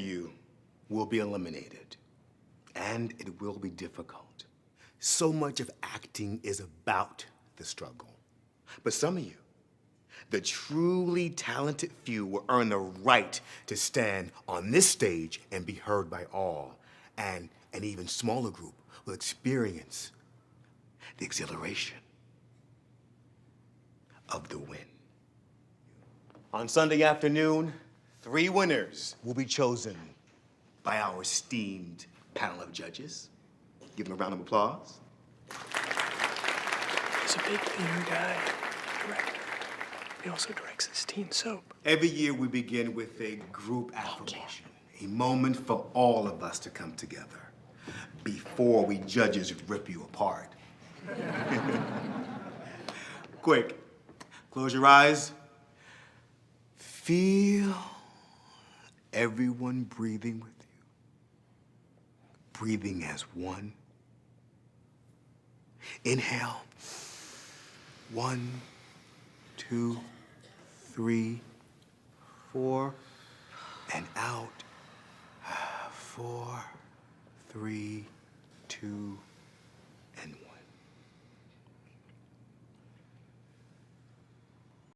You will be eliminated, and it will be difficult. So much of acting is about the struggle. But some of you, the truly talented few, will earn the right to stand on this stage and be heard by all. And an even smaller group will experience the exhilaration of the win. On Sunday afternoon, 3 winners will be chosen by our esteemed panel of judges. Give them a round of applause. He's a big theater guy, director. He also directs this teen soap. Every year we begin with a group affirmation, a moment for all of us to come together before we judges rip you apart. Quick, close your eyes. Feel everyone breathing with you, breathing as one. Inhale. 1, 2, 3, 4, and out. 4, 3, 2,